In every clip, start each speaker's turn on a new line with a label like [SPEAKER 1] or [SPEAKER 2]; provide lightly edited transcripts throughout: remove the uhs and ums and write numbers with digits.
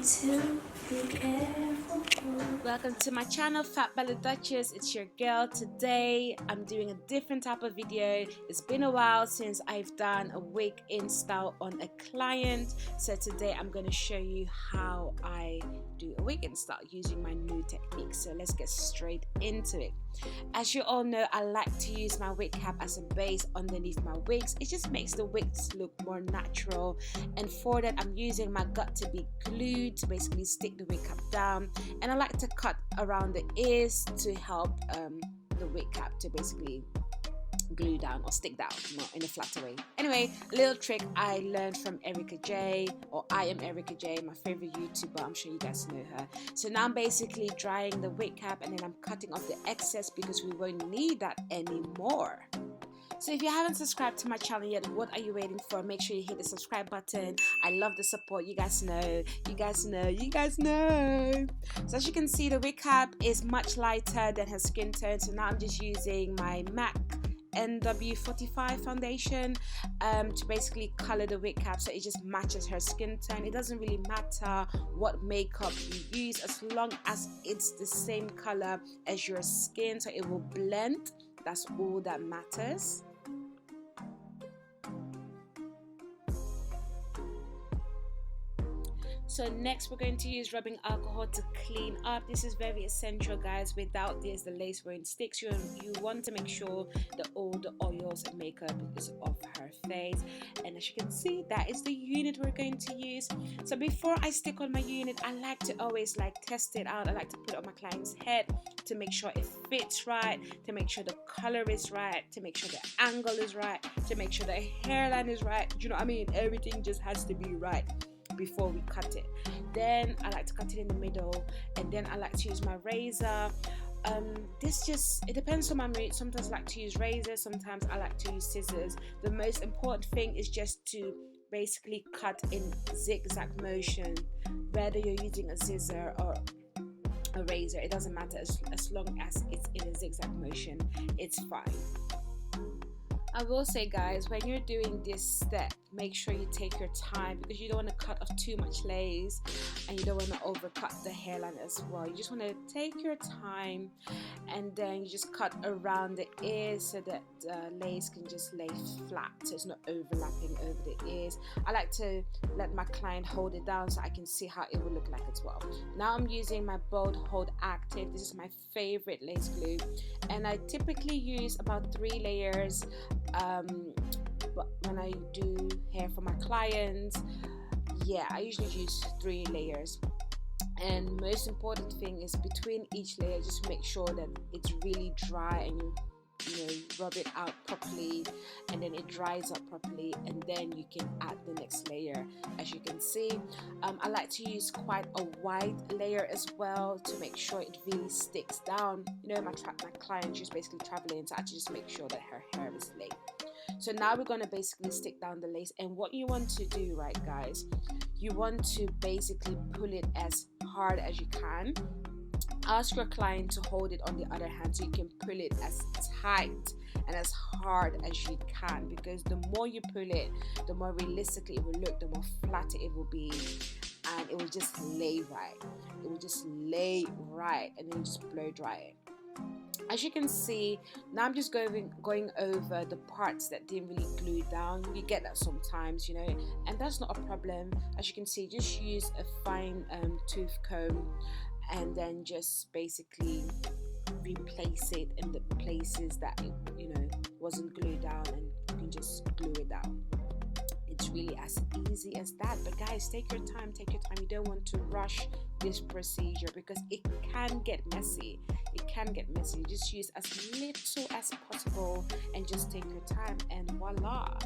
[SPEAKER 1] to be careful.
[SPEAKER 2] Welcome to my channel, Fabbyledutches. It's your girl. Today I'm doing a different type of video. It's been a while since I've done a wig install on a client, so today I'm going to show you how I do a wig install using my new technique. So let's get straight into it. As you all know, I like to use my wig cap as a base underneath my wigs. It just makes the wigs look more natural, and for that I'm using my gut to be glued to basically stick the wig cap down, and I like to cut around the ears to help the wig cap to basically glue down or stick down, not in a flatter way. Anyway, a little trick I learned from Erica J, or I am Erica J, my favorite YouTuber. I'm sure you guys know her. So now I'm basically drying the wig cap, and then I'm cutting off the excess because we won't need that anymore. So if you haven't subscribed to my channel yet, what are you waiting for? Make sure you hit the subscribe button. I love the support. You guys know. So as you can see, the wig cap is much lighter than her skin tone. So now I'm just using my MAC NW45 foundation to basically color the wig cap so it just matches her skin tone. It doesn't really matter what makeup you use as long as it's the same color as your skin, so it will blend. That's all that matters. So next we're going to use rubbing alcohol to clean up. This is very essential, guys. Without this, the lace won't stick. You want to make sure that all the oils and makeup is off her face. And as you can see, that is the unit we're going to use. So before I stick on my unit, I like to always test it out. I like to put it on my client's head to make sure it fits right, to make sure the color is right, to make sure the angle is right, to make sure the hairline is right. You know what I mean? Everything just has to be right before we cut it. Then I like to cut it in the middle, and then I like to use my razor. It depends on my mood. Sometimes I like to use razors, sometimes I like to use scissors. The most important thing is just to basically cut in zigzag motion. Whether you're using a scissor or a razor, it doesn't matter, as long as it's in a zigzag motion, it's fine. I will say, guys, when you're doing this step, make sure you take your time, because you don't want to cut off too much lace and you don't want to overcut the hairline as well. You just want to take your time, and then you just cut around the ears so that the lace can just lay flat, so it's not overlapping over the ears. I like to let my client hold it down so I can see how it will look like as well. Now I'm using my Boldhold Active. This is my favorite lace glue, and I typically use about 3 layers. But when I do hair for my clients, yeah, I usually use 3 layers. And most important thing is between each layer, just make sure that it's really dry, and you rub it out properly, and then it dries up properly, and then you can add the next layer. As you can see, I like to use quite a wide layer as well to make sure it really sticks down. You know, my client, she's basically traveling, so I just make sure that her hair is laid. So now we're going to basically stick down the lace, and what you want to do, right, guys, you want to basically pull it as hard as you can. Ask your client to hold it on the other hand so you can pull it as tight and as hard as you can, because the more you pull it, the more realistically it will look, the more flatter it will be, and it will just lay right. It will just lay right, and then you just blow dry it. As you can see, now I'm just going over the parts that didn't really glue down. You get that sometimes, you know, and that's not a problem. As you can see, just use a fine tooth comb, and then just basically replace it in the places that it, wasn't glued down, and you can just glue it down. It's really as easy as that. But guys, take your time. You don't want to rush this procedure because it can get messy. Just use as little as possible and just take your time, and voila,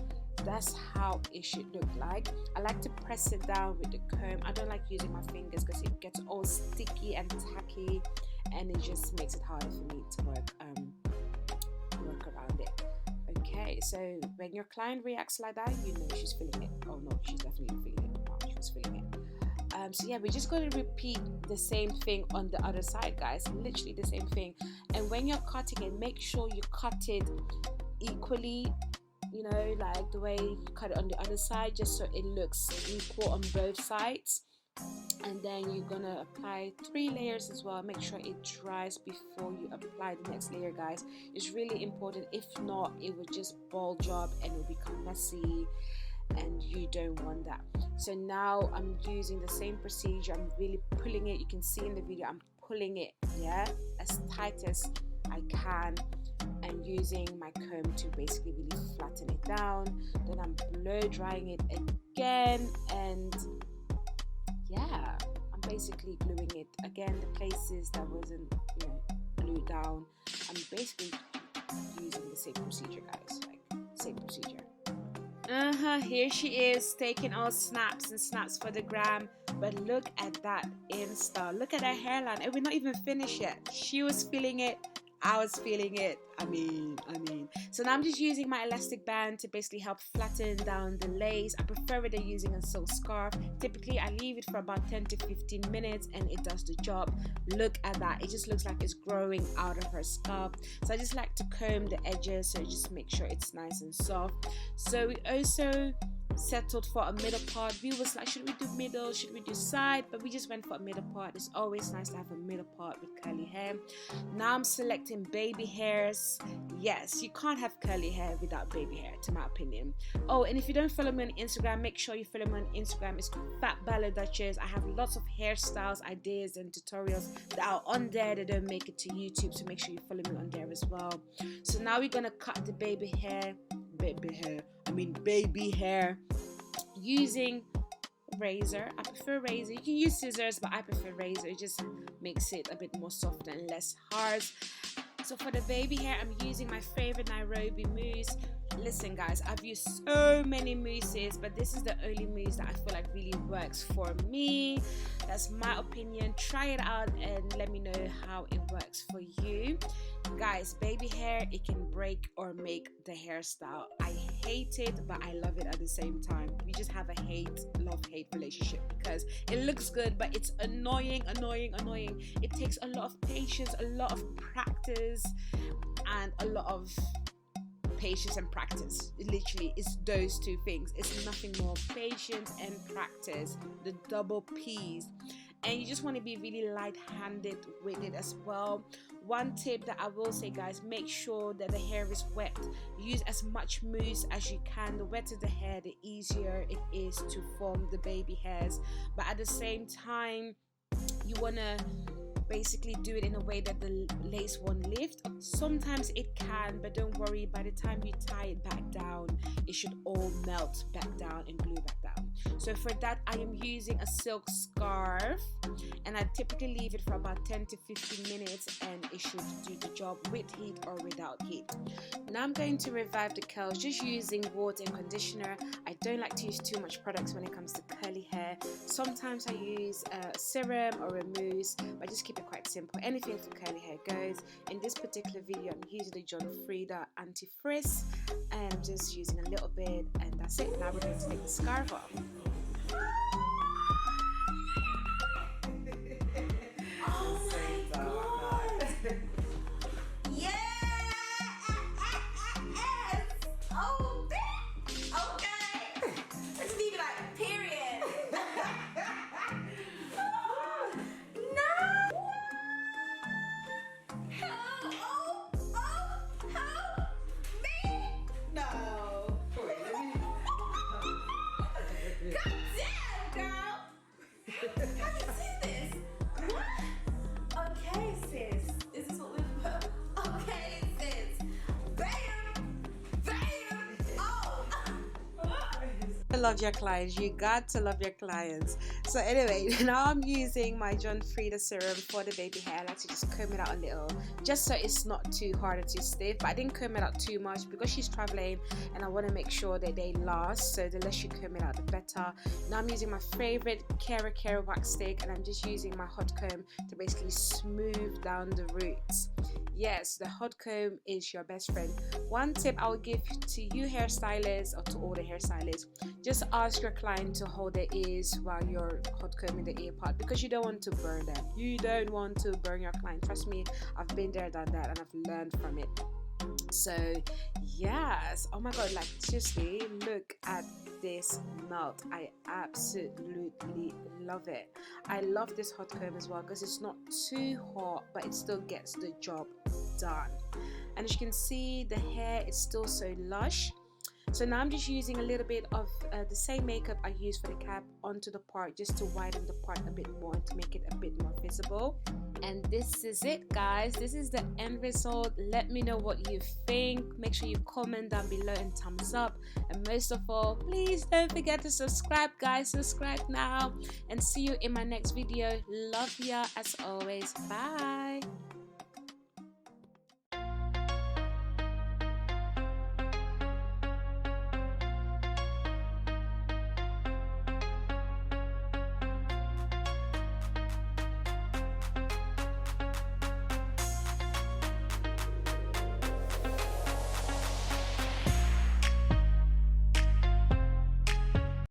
[SPEAKER 2] that's how it should look like. I like to press it down with the comb. I don't like using my fingers because it gets all sticky and tacky, and it just makes it harder for me to work around it. Okay, so when your client reacts like that, you know she's feeling it. Oh no, she's definitely feeling it. No, she was feeling it. So yeah, we're just going to repeat the same thing on the other side, guys. Literally the same thing. And when you're cutting it, make sure you cut it equally, like the way you cut it on the other side, just so it looks equal on both sides. and then you're gonna apply 3 layers as well. Make sure it dries before you apply the next layer, guys. It's really important. If not, it will just bulge up and it will become messy, and you don't want that. So now I'm using the same procedure. I'm really pulling it. You can see in the video I'm pulling it, yeah, as tight as I can, and using my comb to basically really flatten it down. Then I'm blow drying it again, and yeah, I'm basically gluing it again. The places that wasn't, you know, glued down, I'm basically using the same procedure, guys, like same procedure. Here she is taking all snaps and snaps for the gram. But look at that Insta. Look at her hairline, and we're not even finished yet. She was feeling it, I was feeling it. I mean. So now I'm just using my elastic band to basically help flatten down the lace. I prefer it than using a silk scarf. Typically, I leave it for about 10 to 15 minutes and it does the job. Look at that. It just looks like it's growing out of her scalp. So I just like to comb the edges so just make sure it's nice and soft. So we also settled for a middle part. We was like, should we do middle, should we do side? But we just went for a middle part. It's always nice to have a middle part with curly hair. Now I'm selecting baby hairs. Yes, you can't have curly hair without baby hair, to my opinion. Oh, and if you don't follow me on Instagram, make sure you follow me on Instagram. It's fabbyledutches. I have lots of hairstyles, ideas, and tutorials that are on there that don't make it to YouTube, so make sure you follow me on there as well. So now we're gonna cut the baby hair using razor. I prefer razor. You can use scissors, but I prefer razor. It just makes it a bit more soft and less hard. So for the baby hair, I'm using my favorite Nairobe mousse. Listen, guys, I've used so many mousses, but this is the only mousse that I feel like really works for me. That's my opinion. Try it out and let me know how it works for you. Guys, baby hair, it can break or make the hairstyle. I hate it, but I love it at the same time. We just have a love-hate relationship because it looks good, but it's annoying. It takes a lot of patience, a lot of practice, and a lot of patience and practice. It literally is those two things. It's nothing more. Patience and practice, the double P's. And you just want to be really light-handed with it as well. One tip that I will say, guys, make sure that the hair is wet. Use as much mousse as you can. The wetter the hair, the easier it is to form the baby hairs. But at the same time, you want to basically do it in a way that the lace won't lift. Sometimes it can, but don't worry, by the time you tie it back down, it should all melt back down and glue back down. So for that, I am using a silk scarf, and I typically leave it for about 10 to 15 minutes, and it should do the job with heat or without heat. Now I'm going to revive the curls just using water and conditioner. I don't like to use too much products when it comes to curly hair. Sometimes I use a serum or a mousse, but just keep it quite simple. Anything for curly hair goes. In this particular video, I'm using the John Frieda anti-frizz, and I'm just using a little bit, and that's it. Now we're going to take the scarf off.
[SPEAKER 1] Oh my god! Yes! Oh, okay! Let's leave it like period. No! Help! Help me! No! God damn, girl! How you see this? What? Okay, sis. Is this what we're... Okay, sis. Bam! Bam! Oh!
[SPEAKER 2] I love your clients. You got to love your clients. So anyway, now I'm using my John Frieda serum for the baby hair. I like to just comb it out a little, just so it's not too hard or too stiff. But I didn't comb it out too much because she's traveling, and I want to make sure that they last. So the less you comb it out, the better. Now I'm using my favorite keracare wax stick, and I'm just using my hot comb to basically smooth down the roots. Yes, the hot comb is your best friend. One tip I will give to you hairstylists, or to all the hairstylists, just ask your client to hold their ears while you're hot combing the ear part, because you don't want to burn them. You don't want to burn your client. Trust me, I've been there, done that, and I've learned from it. So yes, oh my god, like seriously, look at this melt. I absolutely love it. I love this hot comb as well because it's not too hot, but it still gets the job done. And as you can see, the hair is still so lush. So now I'm just using a little bit of the same makeup I used for the cap onto the part, just to widen the part a bit more and to make it a bit more visible. And this is it, guys. This is the end result. Let me know what you think. Make sure you comment down below and thumbs up. And most of all, please don't forget to subscribe, guys. Subscribe now, and see you in my next video. Love ya as always. Bye.